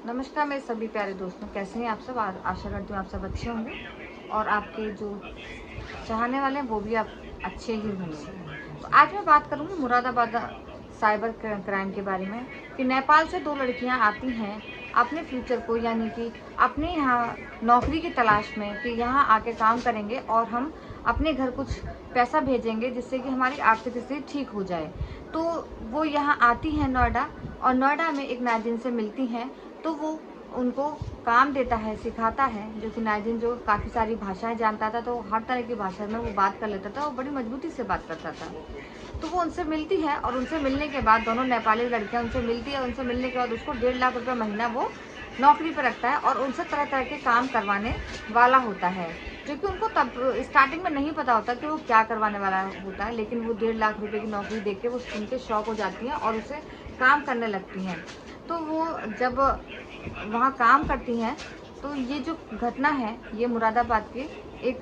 नमस्कार मेरे सभी प्यारे दोस्तों, कैसे हैं आप सब। आशा करती हूँ आप सब अच्छे होंगे और आपके जो चाहने वाले हैं वो भी आप अच्छे ही होंगे। तो आज मैं बात करूँगी मुरादाबाद साइबर क्राइम के बारे में कि नेपाल से दो लड़कियां आती हैं अपने फ्यूचर को यानी कि अपने यहाँ नौकरी की तलाश में कि यहाँ आके काम करेंगे और हम अपने घर कुछ पैसा भेजेंगे जिससे कि हमारी आर्थिक स्थिति ठीक हो जाए। तो वो यहाँ आती हैं नोएडा और नोएडा में एक नाजिन से मिलती हैं। तो वो उनको काम देता है, सिखाता है, जो कि नाजिन जो काफ़ी सारी भाषाएं जानता था, तो हर तरह की भाषा में वो बात कर लेता था और बड़ी मजबूती से बात करता था। तो वो उनसे मिलती है और उनसे मिलने के बाद दोनों नेपाली लड़कियां उनसे मिलती है। उनसे मिलने के बाद उसको 1.5 लाख रुपये महीना वो नौकरी पर रखता है और उनसे तरह तरह के काम करवाने वाला होता है, जो कि उनको तब स्टार्टिंग में नहीं पता होता कि वो क्या करवाने वाला होता है। लेकिन वो 1.5 लाख रुपये की नौकरी देख के वो सुन के शौक हो जाती हैं और उसे काम करने लगती हैं। तो वो जब वहाँ काम करती हैं तो ये जो घटना है ये मुरादाबाद के एक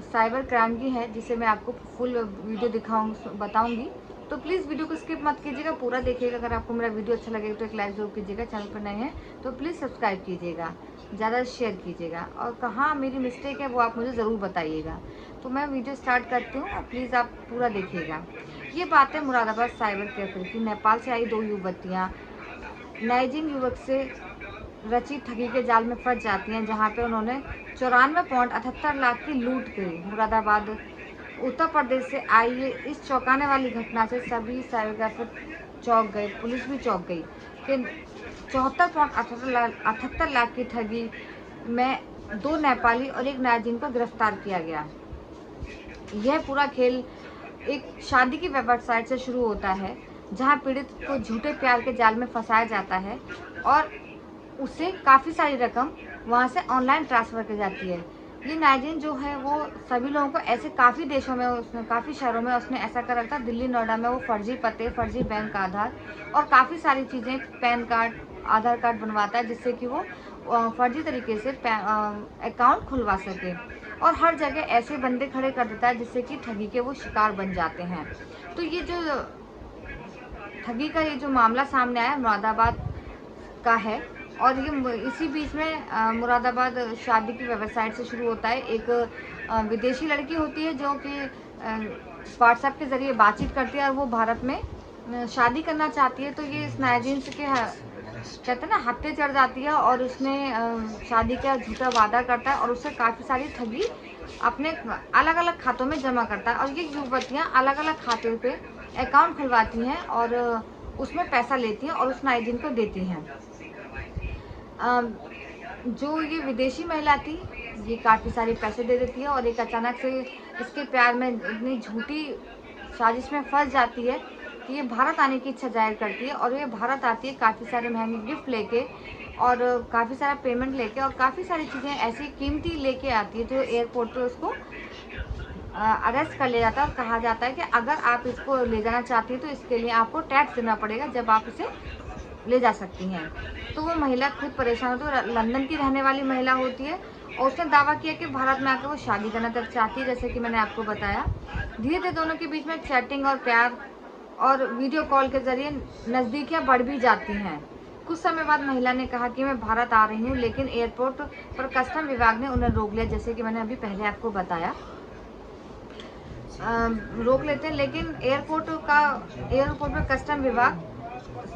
साइबर क्राइम की है, जिसे मैं आपको फुल वीडियो बताऊंगी। तो प्लीज़ वीडियो को स्किप मत कीजिएगा, पूरा देखिएगा। अगर आपको मेरा वीडियो अच्छा लगेगा तो एक लाइक जरूर कीजिएगा। चैनल पर नए हैं तो प्लीज़ सब्सक्राइब कीजिएगा, ज़्यादा शेयर कीजिएगा और कहाँ मेरी मिस्टेक है वो आप मुझे ज़रूर बताइएगा। तो मैं वीडियो स्टार्ट करती हूँ और प्लीज़ आप पूरा देखिएगा। ये बात है मुरादाबाद साइबर कैफे की। नेपाल से आई दो युवतियाँ नाइजीन युवक से रची ठगी के जाल में फंस जाती हैं, जहां पे उन्होंने 94.78 लाख की लूट करी। मुरादाबाद उत्तर प्रदेश से आई ये इस चौंकाने वाली घटना से सभी साइबर चौंक गए, पुलिस भी चौंक गई कि 74.78 लाख की ठगी में 2 नेपाली और एक नाइजीन को गिरफ्तार किया गया। यह पूरा खेल एक शादी की वेबसाइट से शुरू होता है, जहां पीड़ित को झूठे प्यार के जाल में फंसाया जाता है और उसे काफ़ी सारी रकम वहां से ऑनलाइन ट्रांसफ़र की जाती है। ये नाइजीन जो है वो सभी लोगों को ऐसे काफ़ी देशों में, उसने काफ़ी शहरों में उसने ऐसा कर रखा था। दिल्ली नोएडा में वो फर्जी पते, फर्जी बैंक आधार और काफ़ी सारी चीज़ें, पैन कार्ड, आधार कार्ड बनवाता है जिससे कि वो फर्जी तरीके से अकाउंट खुलवा सके और हर जगह ऐसे बंदे खड़े कर देता है जिससे कि ठगी के वो शिकार बन जाते हैं। तो ये जो ठगी का ये जो मामला सामने आया मुरादाबाद का है और ये इसी बीच में मुरादाबाद शादी की वेबसाइट से शुरू होता है। एक विदेशी लड़की होती है जो कि व्हाट्सएप के ज़रिए बातचीत करती है और वो भारत में शादी करना चाहती है। तो ये इस नाइजीन के कहते हैं ना हत्या चढ़ जाती है और उसने शादी का झूठा वादा करता है और उससे काफ़ी सारी ठगी अपने अलग अलग खातों में जमा करता है। और ये युवतियाँ अलग अलग खाते पे अकाउंट खुलवाती हैं और उसमें पैसा लेती हैं और उस नाइजीन को देती हैं। जो ये विदेशी महिला थी ये काफ़ी सारे पैसे दे देती है और एक अचानक से इसके प्यार में इतनी झूठी साजिश में फंस जाती है कि ये भारत आने की इच्छा जाहिर करती है और ये भारत आती है काफ़ी सारे महंगे गिफ्ट लेके और काफ़ी सारा पेमेंट लेके और काफ़ी सारी चीज़ें ऐसी कीमती लेके आती है। जो एयरपोर्ट पे उसको अरेस्ट कर लिया जाता है और कहा जाता है कि अगर आप इसको ले जाना चाहती हैं तो इसके लिए आपको टैक्स देना पड़ेगा जब आप इसे ले जा सकती हैं। तो वो महिला खुद परेशान होती है, लंदन की रहने वाली महिला होती है और उसने दावा किया कि भारत में आकर वो शादी करना तक चाहती है, जैसे कि मैंने आपको बताया। धीरे धीरे दोनों के बीच में चैटिंग और प्यार और वीडियो कॉल के जरिए नज़दीकियाँ बढ़ भी जाती हैं। कुछ समय बाद महिला ने कहा कि मैं भारत आ रही हूँ, लेकिन एयरपोर्ट पर कस्टम विभाग ने उन्हें रोक लिया, जैसे कि मैंने अभी पहले आपको बताया। रोक लेते हैं, लेकिन एयरपोर्ट पर कस्टम विभाग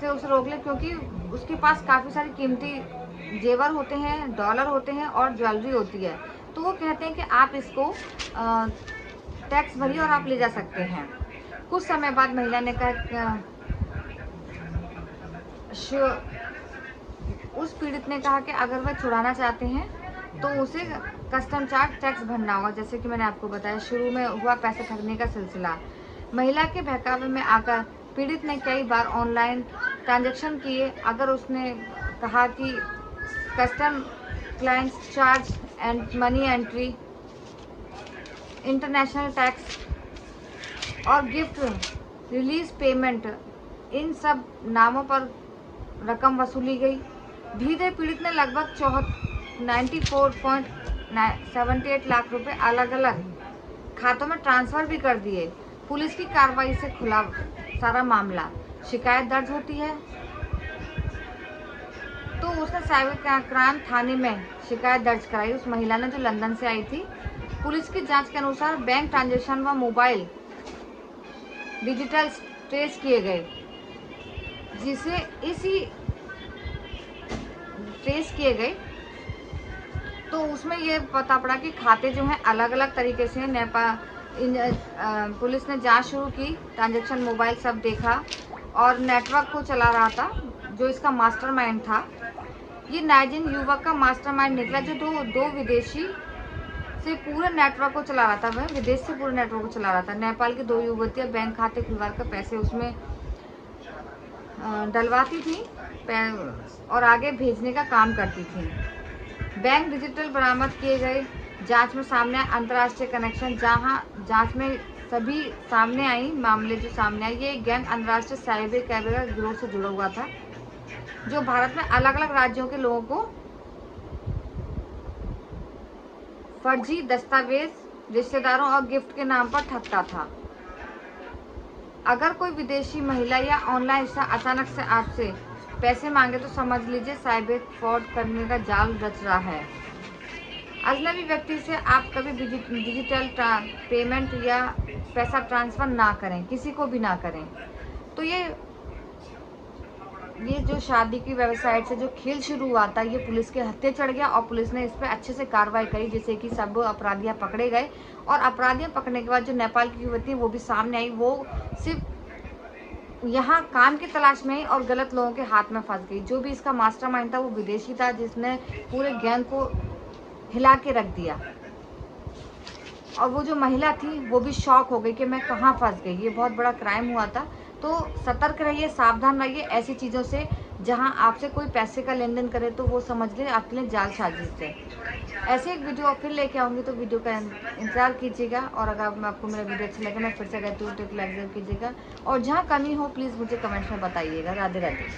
से उसे रोक ले क्योंकि उसके पास काफ़ी सारी कीमती जेवर होते हैं, डॉलर होते हैं और ज्वेलरी होती है। तो वो कहते हैं कि आप इसको टैक्स भरिए और आप ले जा सकते हैं। कुछ समय बाद महिला ने कहा, उस पीड़ित ने कहा कि अगर वह छुड़ाना चाहते हैं तो उसे कस्टम चार्ज टैक्स भरना होगा, जैसे कि मैंने आपको बताया। शुरू में हुआ पैसे ठगने का सिलसिला। महिला के बहकावे में आकर पीड़ित ने कई बार ऑनलाइन ट्रांजैक्शन किए। अगर उसने कहा कि custom clients charge and money entry, international tax और गिफ्ट रिलीज पेमेंट, इन सब नामों पर रकम वसूली गई। धीरे पीड़ित ने लगभग 94.78 लाख रुपए अलग अलग खातों में ट्रांसफर भी कर दिए। पुलिस की कार्रवाई से खुला सारा मामला। शिकायत दर्ज होती है तो उसने साइबर क्राइम थाने में शिकायत दर्ज कराई उस महिला ने जो लंदन से आई थी। पुलिस की जांच के अनुसार बैंक ट्रांजैक्शन व मोबाइल डिजिटल ट्रेस किए गए, जिसे ट्रेस किए गए तो उसमें ये पता पड़ा कि खाते जो हैं अलग अलग तरीके से पुलिस ने जांच शुरू की, ट्रांजैक्शन मोबाइल सब देखा और नेटवर्क को चला रहा था जो इसका मास्टरमाइंड था। ये नाइजीरियन युवक का मास्टरमाइंड निकला जो दो विदेशी से पूरे नेटवर्क को चला रहा था। वह विदेश से पूरे नेटवर्क को चला रहा था। नेपाल की 2 युवतियां बैंक खाते खुलवा कर पैसे उसमें डलवाती थी और आगे भेजने का काम करती थी। बैंक डिजिटल बरामद किए गए। जांच में सामने आया अंतर्राष्ट्रीय कनेक्शन, जहां जांच में सभी सामने आई मामले जो सामने आए, ये गैंग अंतर्राष्ट्रीय साइबर कैरियर गिरोह से जुड़ा हुआ था जो भारत में अलग अलग राज्यों के लोगों को फर्जी दस्तावेज, रिश्तेदारों और गिफ्ट के नाम पर ठगता था। अगर कोई विदेशी महिला या ऑनलाइन अचानक से आपसे पैसे मांगे तो समझ लीजिए साइबर फ्रॉड करने का जाल रच रहा है। अजनबी व्यक्ति से आप कभी डिजिटल पेमेंट या पैसा ट्रांसफर ना करें, किसी को भी ना करें। तो ये जो शादी की वेबसाइट से जो खेल शुरू हुआ था, ये पुलिस के हत्थे चढ़ गया और पुलिस ने इस पर अच्छे से कार्रवाई करी, जिससे कि सब अपराधियां पकड़े गए। और अपराधियां पकड़ने के बाद जो नेपाल की युवती वो भी सामने आई, वो सिर्फ यहाँ काम की तलाश में आई और गलत लोगों के हाथ में फंस गई। जो भी इसका मास्टरमाइंड था वो विदेशी था, जिसने पूरे गैंग को हिला के रख दिया। और वो जो महिला थी वो भी शॉक हो गई कि मैं कहाँ फंस गई, ये बहुत बड़ा क्राइम हुआ था। तो सतर्क रहिए, सावधान रहिए ऐसी चीज़ों से। जहां आपसे कोई पैसे का लेन देन करे तो वो समझ ले आपके लिए जाल साजिश है। ऐसे एक वीडियो फिर लेके आऊँगी, तो वीडियो का इंतजार कीजिएगा। और अगर आपको मेरा वीडियो अच्छा लगे, मैं फिर से कहती हूँ तो लाइक कीजिएगा और जहाँ कमी हो प्लीज़ मुझे कमेंट्स में बताइएगा। राधे राधे।